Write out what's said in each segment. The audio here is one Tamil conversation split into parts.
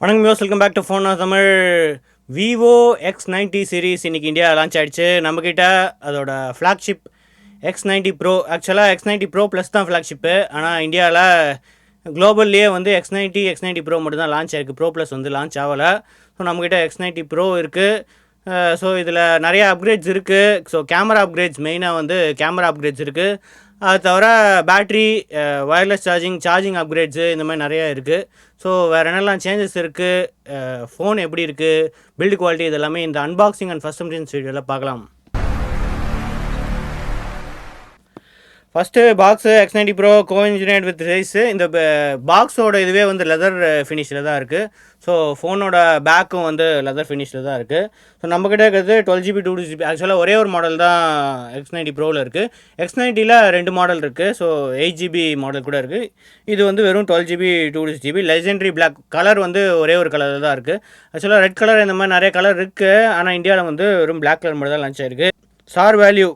வணக்கம் யோஸ், welcome back to phone Tamil. Vivo X90 series இன்றைக்கி இந்தியா லான்ச் ஆகிடுச்சு. நம்மக்கிட்ட அதோட ஃப்ளாக்ஷிப் X90 ப்ரோ. ஆக்சுவலாக X90 ப்ரோ ப்ளஸ் தான் ஃப்ளாக்ஷிப்பு. ஆனால் இந்தியாவில் குளோபல்லையே வந்து X90 ப்ரோ மட்டும் தான் லான்ச் ஆகிருக்கு. ப்ரோ ப்ளஸ் வந்து லான்ச் ஆகலை. ஸோ நம்மக்கிட்ட X90 ப்ரோ இருக்குது. ஸோ இதில் நிறைய அப்கிரேட்ஸ் இருக்குது. ஸோ கேமரா அப்கிரேட்ஸ், மெயினாக வந்து கேமரா அப்கிரேட்ஸ் இருக்குது. அது தவிர பேட்ரி, வயர்லெஸ் சார்ஜிங் அப்கிரேட்ஸு இந்த மாதிரி நிறையா இருக்குது. ஸோ வேறு என்னெல்லாம் சேஞ்சஸ் இருக்குது, ஃபோன் எப்படி இருக்குது, பில்டு குவாலிட்டி, இதெல்லாமே இந்த அன்பாக்சிங் அண்ட் ஃபஸ்ட் இம்ப்ரெஷன்ஸ் வீடியோவில் பார்க்கலாம். First box X90 pro co-engineered with Zeiss. இந்த பாக்ஸோட இதுவே வந்து லெதர் ஃபினிஷில் தான் இருக்குது. ஸோ ஃபோனோட பேக்கும் வந்து லெதர் ஃபினிஷில் தான் இருக்குது. ஸோ நம்மக்கிட்ட இருக்கிறது 12GB 2GB. ஆக்சுவலாக ஒரே ஒரு மாடல் தான் X90 ப்ரோவில் இருக்குது. X90ல் 2 மாடல் இருக்குது. ஸோ 8GB மாடல் கூட இருக்குது. இது வந்து வெறும் 12GB 2GB. Legendary black colour வந்து ஒரே ஒரு கலரில் தான் இருக்குது. ஆக்சுவலாக ரெட் கலர் இந்த மாதிரி நிறைய கலர் இருக்குது. ஆனால் இந்தியாவில் வந்து வெறும் பிளாக் கலர் மட்டும் தான் லான்ச் ஆகிருக்கு. Sir value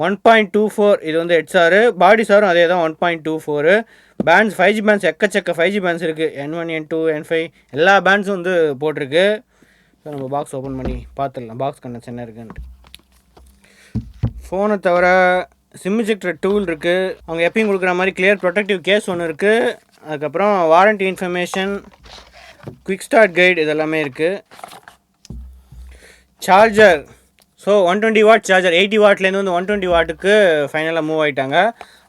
1.24. இது வந்து ஹெட்ஸாரு. பாடி சாரும் அதே தான் 1.24. பேண்ட்ஸ் 5G பேண்ட்ஸ் எக்கச்சக்க 5G பேண்ட்ஸ் இருக்குது. N1 N2 N5 எல்லா பேண்ட்ஸும் வந்து போட்டிருக்கு. ஸோ நம்ம பாக்ஸ் ஓப்பன் பண்ணி பார்த்துடலாம் பாக்ஸ் கண்டென்ட்ஸ் என்ன இருக்குன்ட்டு. ஃபோனை தவிர சிம் இஜெக்டர் டூல் இருக்குது. அவங்க எப்பயும் கொடுக்குற மாதிரி கிளியர் ப்ரொடெக்டிவ் கேஸ் ஒன்று இருக்குது. அதுக்கப்புறம் warranty information, quick start guide இதெல்லாமே இருக்குது. Charger, so 120 watt charger. 80 வாட்லேருந்து வந்து 120 வாட்டுக்கு ஃபைனலாக மூவ் ஆகிட்டாங்க.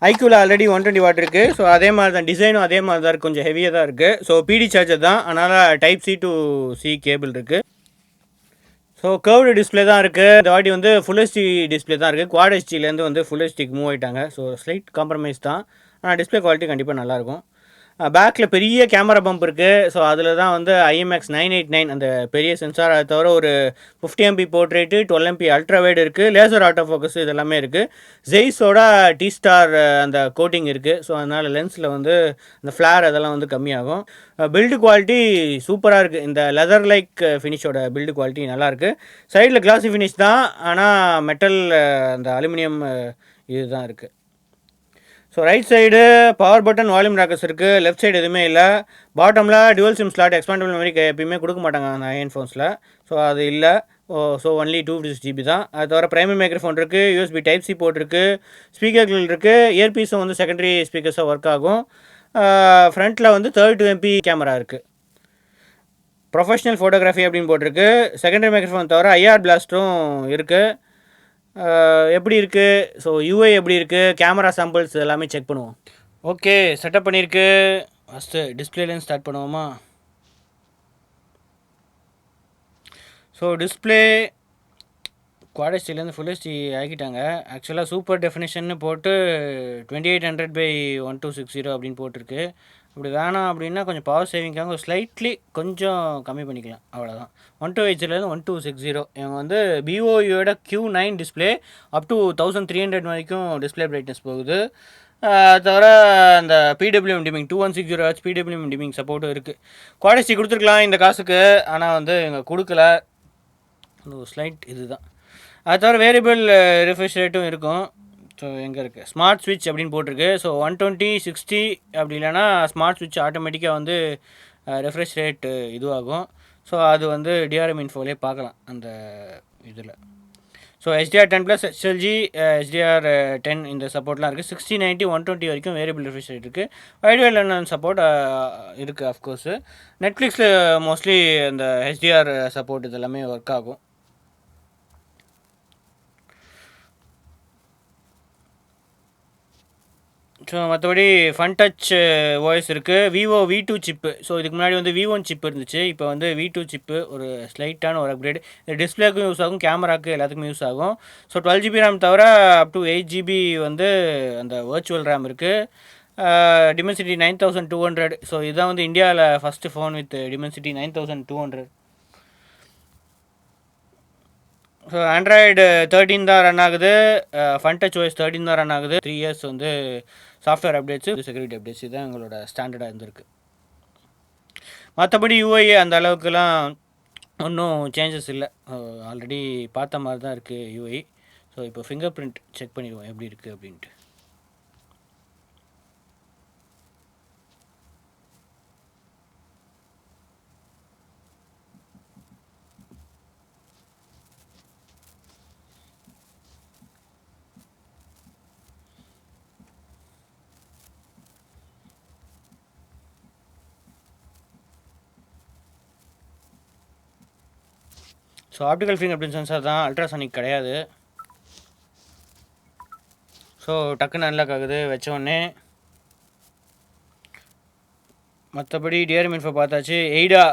ஐக்யூவில் ஆல்ரெடி 120 வாட் இருக்குது. ஸோ அதே மாதிரி தான் டிசைனும் அதே மாதிரி தான் இருக்குது. கொஞ்சம் ஹெவியாக தான் இருக்குது. ஸோ பிடி சார்ஜர் தான், அதனால் type C to C cable இருக்குது. ஸோ கர்வ்டு டிஸ்பிளே தான் இருக்குது. இந்த வாட்டி வந்து ஃபுல் ஹெச்டி டிஸ்பிளே தான் இருக்குது. குவாட் ஹெச்டிலேருந்து வந்து ஃபுல் ஹெச்டிக்கு மூவ் ஆகிட்டாங்க. ஸோ ஸ்லைட் காம்ப்ரமைஸ் தான், ஆனால் டிஸ்பிளே குவாலிட்டி கண்டிப்பாக நல்லாயிருக்கும். பேக்கில் பெரிய கேமரா பம்ப் இருக்குது. ஸோ அதில் தான் வந்து IMX989 அந்த பெரிய சென்சார், அதை தவிர ஒரு 50MP portrait, 12MP ultra wide இருக்குது, லேசர் ஆட்டோ ஃபோக்கஸ் இதெல்லாமே இருக்குது. ஜெய்ஸோட T-Star அந்த கோட்டிங் இருக்குது. ஸோ அதனால் லென்ஸில் வந்து இந்த ஃப்ளார் அதெல்லாம் வந்து கம்மியாகும். பில்டு குவாலிட்டி சூப்பராக இருக்குது. இந்த லெதர் லைக் ஃபினிஷோட பில்டு குவாலிட்டி நல்லாயிருக்கு. சைடில் கிளாஸி ஃபினிஷ் தான், ஆனால் மெட்டல் அந்த அலுமினியம் இது தான் இருக்குது. So right side power button, volume rockers இருக்குது. லெஃப்ட் சைடு எதுவுமே இல்லை. பாட்டமில் dual SIM slot, expandable memory எப்பயுமே கொடுக்க மாட்டாங்க அந்த ஐஎன் ஃபோன்ஸில். ஸோ அது இல்லை. ஸோ ஒன்லி 250GB தான். அது தவிர பிரைமரி மைக்ரோஃபோன் இருக்குது, USB Type C போர்ட் இருக்குது, ஸ்பீக்கர்கள் இருக்குது. இயர்பீஸும் வந்து செகண்டரி ஸ்பீக்கர்ஸாக ஒர்க் ஆகும். ஃப்ரண்ட்டில் வந்து 32MP கேமரா இருக்குது. ப்ரொஃபஷனல் ஃபோட்டோகிராஃபி அப்படின்னு போட்டிருக்கு. செகண்டரி மைக்ரோஃபோன் தவிர IR பிளாஸ்ட்டும் இருக்குது. எப்படி இருக்குது, ஸோ யூஐ எப்படி இருக்குது, கேமரா சாம்பிள்ஸ் எல்லாமே செக் பண்ணுவோம். ஓகே, செட்டப் பண்ணியிருக்கு. ஃபஸ்ட்டு டிஸ்பிளேலேருந்து ஸ்டார்ட் பண்ணுவோமா. ஸோ டிஸ்பிளே குவாட் ஹெச்டிலேருந்து ஃபுல் ஹெச்டி ஆக்கிட்டாங்க. ஆக்சுவலாக சூப்பர் டெஃபினேஷன்னு போட்டு 2800/1260 அப்படின்னு போட்டிருக்கு. அப்படி வேணாம் அப்படின்னா கொஞ்சம் பவர் சேவிங்காக ஒரு ஸ்லைட்லி கொஞ்சம் கம்மி பண்ணிக்கலாம், அவ்வளோதான். 1280 1260. இவங்க வந்து விவோயோட Q9 டிஸ்பிளே அப் டு 1300 வரைக்கும் டிஸ்பிளே பிரைட்னஸ் போகுது. தவிர அந்த PWM dimming 2160Hz PWM dimming சப்போர்ட்டும் இருக்குது. குவாட் ஹெச்டி கொடுத்துருக்கலாம் இந்த காசுக்கு, ஆனால் வந்து இவங்க கொடுக்கல. ஒரு ஸ்லைட் இது தான். அது தவிர வேரியபிள் ரிஃப்ரெஷ் ரேட்டும் இருக்கும். ஸோ எங்கே இருக்குது, ஸ்மார்ட் ஸ்விட்ச் அப்படின்னு போட்டிருக்கு. ஸோ 120/60 அப்படி இல்லைனா ஸ்மார்ட் ஸ்விட்ச் ஆட்டோமேட்டிக்காக வந்து ரெஃப்ரெஷ் ரேட்டு இதுவாகும். ஸோ அது வந்து டிஆர்எம் இன்ஃபோலே பார்க்கலாம் அந்த இதில். ஸோ HDR10+, SLG, HDR10 இந்த சப்போர்ட்லாம் இருக்குது. 6090 120 வரைக்கும் வேரியபிள் ரிஃப்ரெஷ் ரேட் இருக்குது. வைட் லென்ஸ் சப்போர்ட் இருக்குது அஃப்கோர்ஸு. நெட்ஃப்ளிக்ஸில் மோஸ்ட்லி இந்த HDR சப்போர்ட் இதெல்லாமே ஒர்க் ஆகும். ஸோ மற்றபடி ஃபன் டச் வாய்ஸ் இருக்குது. Vivo V2 chip. ஸோ இதுக்கு முன்னாடி வந்து V1 சிப் இருந்துச்சு. இப்போ வந்து V2 சிப்பு, ஒரு ஸ்லைட்டான ஒரு அப்கிரேட். இது டிஸ்பிளேக்கும் யூஸ் ஆகும், கேமராக்கு எல்லாத்துக்குமே யூஸ் ஆகும். ஸோ 12GB ரேம் தவிர அப் டு 8GB வந்து அந்த வர்ச்சுவல் ரேம் இருக்குது. Dimensity 9200. ஸோ இதுதான் வந்து இந்தியாவில் first phone with Dimensity 9200. So Android 13 தான் ரன் ஆகுது. ஃபன் டச் OS 13 தான் ரன் ஆகுது. 3 இயர்ஸ் வந்து சாஃப்ட்வேர் அப்டேட்ஸு, செக்யூரிட்டி அப்டேட்ஸ் இதுதான் எங்களோட ஸ்டாண்டர்டாக இருந்திருக்கு. மற்றபடி யூஐ அந்த அளவுக்குலாம் ஒன்றும் சேஞ்சஸ் இல்லை. ஆல்ரெடி பார்த்த மாதிரி தான் இருக்குது யூஐ. ஸோ இப்போ ஃபிங்கர் பிரிண்ட் செக் பண்ணிடுவோம் எப்படி இருக்குது அப்படின்ட்டு. So optical finger print sensor தான், அல்ட்ராசானிக் கிடையாது. ஸோ டக்குன்னு அன்லாக் ஆகுது வச்ச உடனே. மற்றபடி டிஆர்எம் இன்ஃபோ பார்த்தாச்சு. எய்டா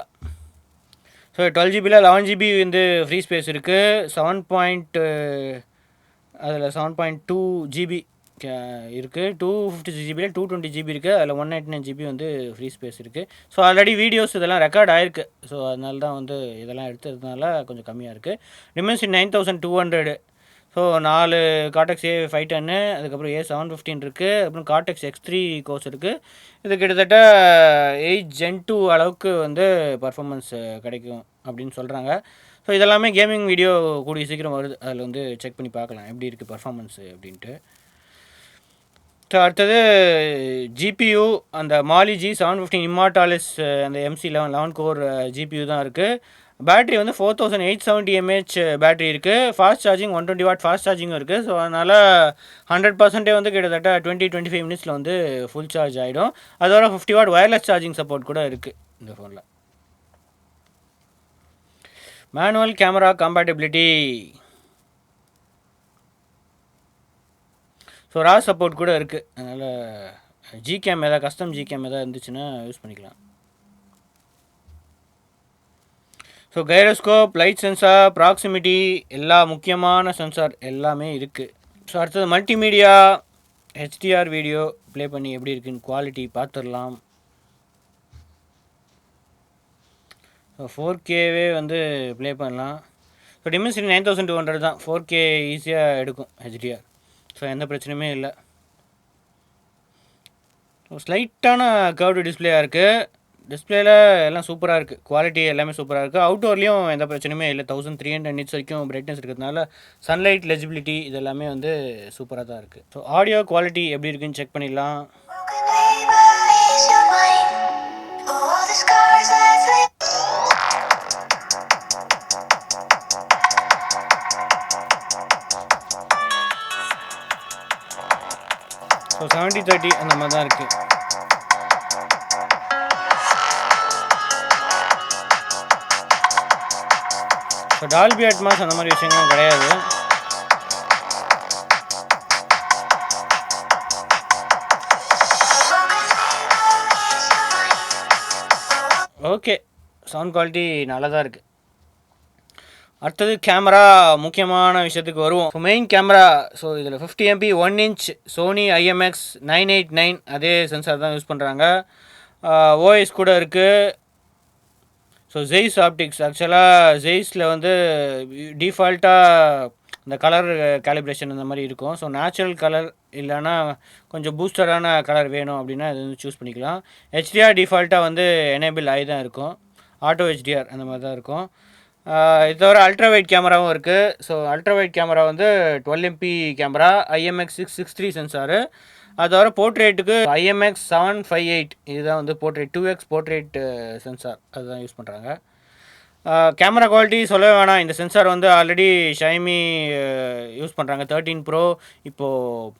ஸோ 12 ஜிபியில் 11 ஜிபி வந்து ஃப்ரீ ஸ்பேஸ் இருக்குது. 7.2 ஜிபி இருக்குது. 256 ஜிபியில் 220 ஜிபி இருக்குது. அதில் 199 ஜிபி வந்து ஃப்ரீ ஸ்பேஸ் இருக்குது. ஸோ ஆல்ரெடி வீடியோஸ் இதெல்லாம் ரெக்கார்ட் ஆகிருக்கு. ஸோ அதனால தான் வந்து இதெல்லாம் எடுத்ததுனால கொஞ்சம் கம்மியாக இருக்குது. Dimensity 9200. ஸோ 4 கார்டெக்ஸ் A510, அதுக்கப்புறம் A715 இருக்குது. அப்புறம் கார்டெக்ஸ் X3 கோர்ஸ் இருக்குது. இது கிட்டத்தட்ட 8 Gen 2 அளவுக்கு வந்து பர்ஃபார்மன்ஸ் கிடைக்கும் அப்படின்னு சொல்கிறாங்க. ஸோ இதெல்லாமே கேமிங் வீடியோ கூடிய சீக்கிரம் வருது. அதில் வந்து செக் பண்ணி பார்க்கலாம் எப்படி இருக்குது பர்ஃபார்மன்ஸு அப்படின்ட்டு. ஸோ அடுத்தது ஜிபியு அந்த மாலி G715 இம்மார்டாலிஸ் அந்த MC11 கோர் ஜிபியு தான் இருக்குது. பேட்ரி வந்து 4870 mAh பேட்ரி இருக்குது. ஃபாஸ்ட் சார்ஜிங் 120 வாட் ஃபாஸ்ட் சார்ஜிங்கும் இருக்குது. ஸோ அதனால் 100% வந்து கிட்டத்தட்ட 20-25 மினிட்ஸில் வந்து ஃபுல் சார்ஜ் ஆகிடும். அதோட 50 வாட் ஒயர்லெஸ் சார்ஜிங் சப்போர்ட் கூட இருக்குது இந்த ஃபோனில். Manual camera compatibility. ஸோ ரா சப்போர்ட் கூட இருக்குது. அதனால் ஜிகேம் எதாவது கஸ்டம் ஜிகேம் எதாவது இருந்துச்சுன்னா யூஸ் பண்ணிக்கலாம். So gyroscope, light sensor, proximity, எல்லா முக்கியமான சென்சார் எல்லாமே இருக்குது. ஸோ அடுத்தது மல்டிமீடியா HDR வீடியோ ப்ளே பண்ணி எப்படி இருக்குன்னு குவாலிட்டி பார்த்துடலாம். ஸோ 4Kவே வந்து ப்ளே பண்ணலாம். ஸோ Dimensity 9200 தான், 4K ஈஸியாக எடுக்கும் HDR. ஸோ எந்த பிரச்சனையுமே இல்லை. ஸோ ஸ்லைட்டான கர்வ்டு டிஸ்பிளேயாக இருக்குது. டிஸ்பிளேயில் எல்லாம் சூப்பராக இருக்குது. குவாலிட்டி எல்லாமே சூப்பராக இருக்குது. அவுட்டோர்லேயும் எந்த பிரச்சனையுமே இல்லை. 1300 nits வரைக்கும் பிரைட்னஸ் இருக்கிறதுனால சன்லைட் லெஜிபிலிட்டி இது எல்லாமே வந்து சூப்பராக தான் இருக்குது. ஸோ ஆடியோ குவாலிட்டி எப்படி இருக்குன்னு செக் பண்ணிடலாம். ஸோ 70-30 அந்த மாதிரி தான் இருக்குது. ஸோ டால்பி அட்மாஸ் அந்த மாதிரி விஷயங்களும் கிடையாது. ஓகே, சவுண்ட் குவாலிட்டி நல்லா தான் இருக்குது. அடுத்தது கேமரா, முக்கியமான விஷயத்துக்கு வருவோம். So main camera. ஸோ இதில் 50 MP 1 inch சோனி IMX989 அதே சென்சார் தான் யூஸ் பண்ணுறாங்க. OS கூட இருக்குது. So Zeiss optics. ஆக்சுவலாக ஜெய்ஸில் வந்து டிஃபால்ட்டாக இந்த கலர் கேலிப்ரேஷன் இந்த மாதிரி இருக்கும். ஸோ நேச்சுரல் கலர் இல்லைன்னா கொஞ்சம் பூஸ்டரான கலர் வேணும் அப்படின்னா இது வந்து சூஸ் பண்ணிக்கலாம். HDR டிஃபால்ட்டாக வந்து எனேபிள் ஆகி தான் இருக்கும். ஆட்டோ HDR அந்த மாதிரி தான் இருக்கும். இது தவிர அல்ட்ராவைட் கேமராவும் இருக்குது. ஸோ அல்ட்ராவைட் கேமரா வந்து 12 MP கேமரா, IMX663 சென்சாரு. அது தவிர போர்ட்ரேட்டுக்கு IMX758 இதுதான் வந்து போர்ட்ரேட் 2x போர்ட்ரேட் சென்சார் அதுதான் யூஸ் பண்ணுறாங்க. கேமரா குவாலிட்டி சொல்லவே வேணாம். இந்த சென்சார் வந்து ஆல்ரெடி ஷைமி யூஸ் பண்ணுறாங்க. 13 Pro இப்போது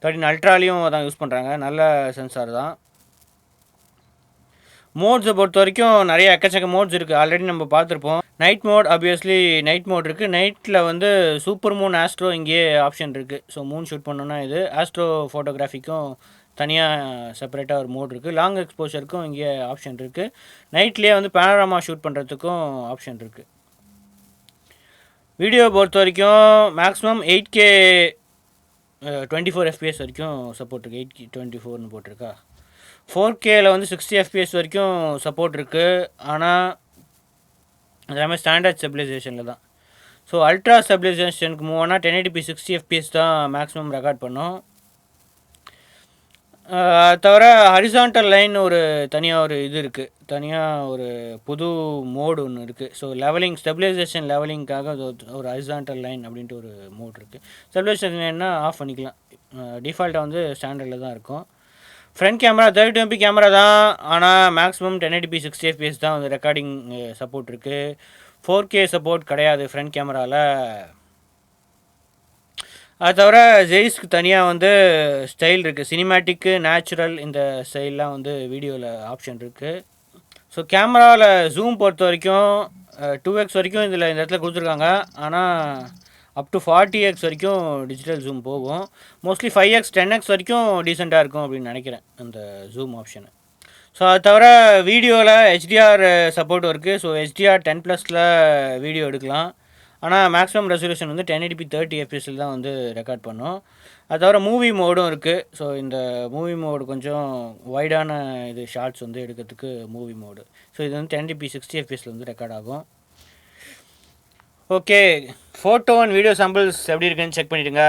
13 அல்ட்ராலையும் தான் யூஸ் பண்ணுறாங்க. நல்ல சென்சார் தான். மோட்ஸை பொறுத்த வரைக்கும் நிறைய எக்கச்சக்க மோட்ஸ் இருக்குது. ஆல்ரெடி நம்ம பார்த்துருப்போம். Night mode, obviously night mode இருக்குது. நைட்டில் வந்து சூப்பர் மூன் ஆஸ்ட்ரோ இங்கேயே ஆப்ஷன் இருக்குது. ஸோ மூன் ஷூட் பண்ணோன்னா இது ஆஸ்ட்ரோ ஃபோட்டோகிராஃபிக்கும் தனியாக செப்பரேட்டாக ஒரு மோட் இருக்குது. லாங் எக்ஸ்போஷருக்கும் இங்கே ஆப்ஷன் இருக்குது. நைட்லேயே வந்து பேனராமா ஷூட் பண்ணுறதுக்கும் ஆப்ஷன் இருக்குது. வீடியோ பொறுத்த வரைக்கும் மேக்ஸிமம் 8K 24 FPS வரைக்கும் சப்போர்ட் இருக்குது. 8K24னு போட்டிருக்கா. 4Kயில் வந்து 60 FPS வரைக்கும் சப்போர்ட் இருக்குது. ஆனால் எல்லாமே ஸ்டாண்டர்ட் ஸ்டெபிலைசேஷனில் தான். ஸோ அல்ட்ரா ஸ்டெபிலைசேஷனுக்கு மூவ் ஆனால் 1080p 60 FPS தான் மேக்ஸிமம் ரெக்கார்ட் பண்ணும். தவிர ஹரிசான்டல் லைன் ஒரு தனியாக ஒரு இது இருக்குது. தனியாக ஒரு புது மோடு ஒன்று இருக்குது. ஸோ லெவலிங் ஸ்டெபிலைசேஷன் லெவலிங்காக ஒரு ஹரிசான்டல் லைன் அப்படின்ட்டு ஒரு மோட் இருக்குது. ஸ்டெபிலைசேஷன் லைன்னா ஆஃப் பண்ணிக்கலாம். டிஃபால்ட்டாக வந்து ஸ்டாண்டர்டில் தான் இருக்கும். ஃப்ரண்ட் கேமரா 32 MP கேமரா தான். ஆனால் மேக்ஸிமம் 1080p 60 FPS தான் வந்து ரெக்கார்டிங் சப்போர்ட் இருக்குது. 4K சப்போர்ட் கிடையாது ஃப்ரண்ட் கேமராவில். அது தவிர ஜெய்ஸ்க்கு தனியாக வந்து ஸ்டைல் இருக்குது. சினிமேட்டிக்கு, நேச்சுரல் இந்த ஸ்டைல்லாம் வந்து வீடியோவில் ஆப்ஷன் இருக்குது. ஸோ கேமராவில் ஜூம் பொறுத்த வரைக்கும் 2x வரைக்கும் இதில் இந்த இடத்துல கொடுத்துருக்காங்க. ஆனால் அப் டு 40x வரைக்கும் டிஜிட்டல் ஜூம் போகும். மோஸ்ட்லி 5x 10x வரைக்கும் டீசெண்டாக இருக்கும் அப்படின்னு நினைக்கிறேன் அந்த ஜூம் ஆப்ஷனு. ஸோ அது தவிர வீடியோவில் HDR சப்போர்ட் இருக்குது. ஸோ HDR 10+ல் வீடியோ எடுக்கலாம். ஆனால் மேக்ஸிமம் ரெசல்யூஷன் வந்து 1080p 30 fps தான் வந்து ரெக்கார்ட் பண்ணும். அது தவிர மூவி மோடும் இருக்குது. ஸோ இந்த மூவி மோடு கொஞ்சம் வைடான இது ஷார்ட்ஸ் வந்து எடுக்கிறதுக்கு மூவி மோடு. ஸோ இது வந்து 1080p 60 fps வந்து ரெக்கார்ட் ஆகும். Okay, photo and video samples எப்படி இருக்குன்னு செக் பண்ணிவிடுங்க.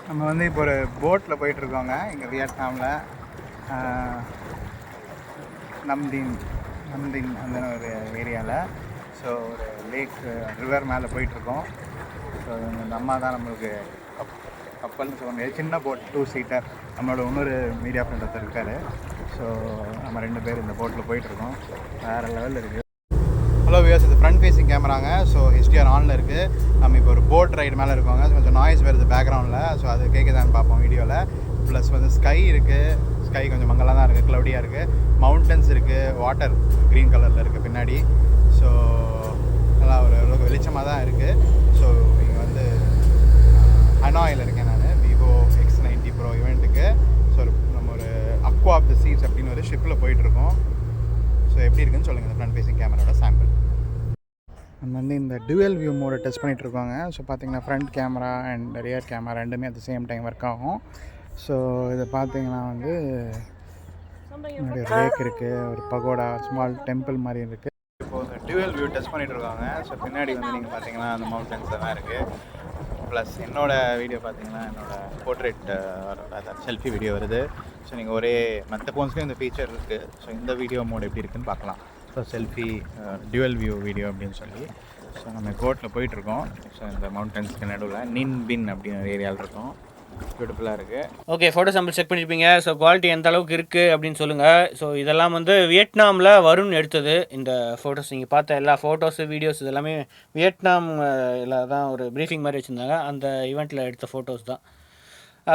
நம்ம வந்து இப்போ ஒரு போட்டில் போயிட்டுருக்கோங்க இங்கே வியட்நாமில் நம்தின் அந்த ஒரு ஏரியாவில். ஸோ ஒரு லேக் ரிவர் மேலே போயிட்டுருக்கோம். ஸோ இந்த அம்மா தான் நம்மளுக்கு கப்பல்னு சொல்ல முடியாது, சின்ன போட் 2 சீட்டர். நம்மளோட இன்னொரு மீடியா ஃப்ரெண்ட் ஒருத்தர் இருக்கார். ஸோ நம்ம 2 பேர் இந்த போட்டில் போயிட்டுருக்கோம். வேறு லெவலில் இருக்குது. ஹலோ வியூவர்ஸ், இது ஃப்ரண்ட் ஃபேஸிங் கேமராங்க. ஸோ HDR ஆனில் இருக்குது. நம்ம இப்போ ஒரு போட் ரைடு மேலே இருக்கோங்க. கொஞ்சம் நாய்ஸ் வருது பேக்ரவுண்டில். ஸோ அது கேட்குதான்னு பார்ப்போம் வீடியோவில். ப்ளஸ் வந்து ஸ்கை இருக்குது. ஸ்கை கொஞ்சம் மங்கலாக தான் இருக்குது, க்ளவுடியாக இருக்குது. மவுண்டன்ஸ் இருக்குது, வாட்டர் க்ரீன் கலரில் இருக்குது பின்னாடி. ஸோ நல்லா ஒரு அளவுக்கு வெளிச்சமாக தான் இருக்குது. ஸோ இங்கே வந்து ஹனாயில் இருக்கேன் நான், vivo X90 Pro இவெண்ட்டுக்கு. ஸோ நம்ம ஒரு அக்வா ஆஃப் த சீஸ் அப்படின்னு ஒரு ஷிப்பில் போயிட்டுருக்கோம். ஸோ எப்படி இருக்குன்னு சொல்லுங்கள் இந்த ஃப்ரண்ட் ஃபேஸிங் கேமராவோட சாம்பிள். நம்ம வந்து இந்த டுவல் வியூ மோடை டெஸ்ட் பண்ணிகிட்ருக்கோங்க. ஸோ பார்த்திங்கன்னா front camera and rear camera ரெண்டுமே at the same time work ஆகும். ஸோ இதை பார்த்திங்கன்னா வந்து நிறைய லேக் இருக்குது, ஒரு பகோடா ஸ்மால் டெம்பிள் மாதிரி இருக்குது. இப்போது இந்த டுவல் வியூ டெஸ்ட் பண்ணிகிட்ருக்காங்க. ஸோ பின்னாடி வந்து நீங்கள் பார்த்தீங்கன்னா அந்த மவுண்டன்ஸ் எல்லாம் இருக்குது. ப்ளஸ் என்னோடய வீடியோ பார்த்தீங்கன்னா என்னோடய போர்ட்ரேட் செல்ஃபி வீடியோ வருது. ஸோ நீங்கள் ஒரே மற்ற ஃபோன்ஸ்லேயும் இந்த ஃபீச்சர் இருக்குது. ஸோ இந்த வீடியோ மோட் எப்படி இருக்குதுன்னு பார்க்கலாம். So selfie dual view video அப்படின்னு சொல்லி. ஸோ நம்ம கோட்டில் போயிட்டுருக்கோம். ஸோ இந்த மவுண்டன்ஸ்க்கு நடுவில் நின் பின் அப்படின்னு ஒரு ஏரியாவில் இருக்கோம். பியூட்டிஃபுல்லாக இருக்குது. ஓகே, ஃபோட்டோ சாம்பிள் செக் பண்ணியிருப்பீங்க. ஸோ குவாலிட்டி எந்த அளவுக்கு இருக்குது அப்படின்னு சொல்லுங்கள். ஸோ இதெல்லாம் வந்து வியட்நாமில் வருண் எடுத்தது. இந்த ஃபோட்டோஸ் நீங்கள் பார்த்த எல்லா ஃபோட்டோஸு வீடியோஸ் இதெல்லாமே வியட்நாமில் தான் ஒரு ப்ரீஃபிங் மாதிரி வச்சுருந்தாங்க. அந்த ஈவெண்ட்டில் எடுத்த ஃபோட்டோஸ் தான்.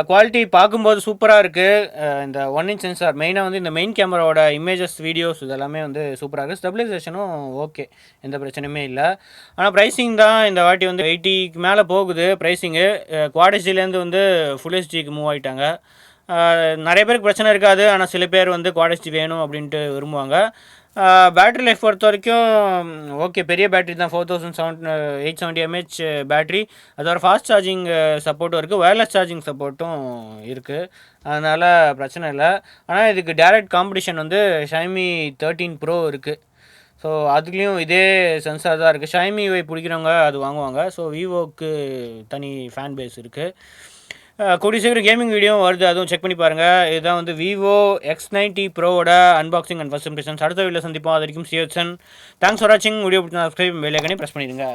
குவாலிட்டி பார்க்கும்போது சூப்பராக இருக்குது. இந்த 1" சென்சார் மெயினாக வந்து இந்த மெயின் கேமராவோட இமேஜஸ் வீடியோஸ் இதெல்லாமே வந்து சூப்பராக இருக்குது. ஸ்டெபிலைசேஷனும் ஓகே, எந்த பிரச்சனையுமே இல்லை. ஆனால் ப்ரைஸிங் தான் இந்த வாட்டி வந்து 80க்கு மேலே போகுது ப்ரைஸிங்கு. குவாட் ஹெச்டிலேருந்து வந்து ஃபுல் ஹெச்டிக்கு மூவ் ஆகிட்டாங்க. நிறைய பேருக்கு பிரச்சனை இருக்காது, ஆனால் சில பேர் வந்து குவாட் ஹெச்டி வேணும் அப்படின்ட்டு விரும்புவாங்க. பேட்ரி லைஃப் பொறுத்த வரைக்கும் ஓகே, பெரிய பேட்ரி தான். 4870 mAh பேட்ரி. அதோட ஃபாஸ்ட் சார்ஜிங் சப்போர்ட்டும் இருக்குது, ஒயர்லெஸ் சார்ஜிங் சப்போர்ட்டும் இருக்குது. அதனால் பிரச்சனை இல்லை. ஆனால் இதுக்கு டேரக்ட் காம்படிஷன் வந்து Xiaomi 13 Pro இருக்குது. ஸோ அதுலேயும் இதே சென்சார் தான் இருக்குது. Xiaomi பிடிக்கிறவங்க அது வாங்குவாங்க. ஸோ விவோக்கு தனி ஃபேன் பேஸ் இருக்குது. கூடிய சீக்கிரம் கேமிங் வீடியோ வருது, அதுவும் செக் பண்ணி பாருங்கள். இதுதான் வந்து vivo X90 ப்ரோவோட அன்பாக்சிங் அண்ட் ஃபர்ஸ்ட் இம்ப்ரெஷன்ஸ். அடுத்த வீடியோவில் சந்திப்போம். அது வரைக்கும் சியோசன். தேங்க்ஸ் ஃபார் வாட்சிங். வீடியோ பிடிச்சா சப்ஸ்கிரைப் பெல் ஐகானை ப்ரெஸ் பண்ணிடுங்க.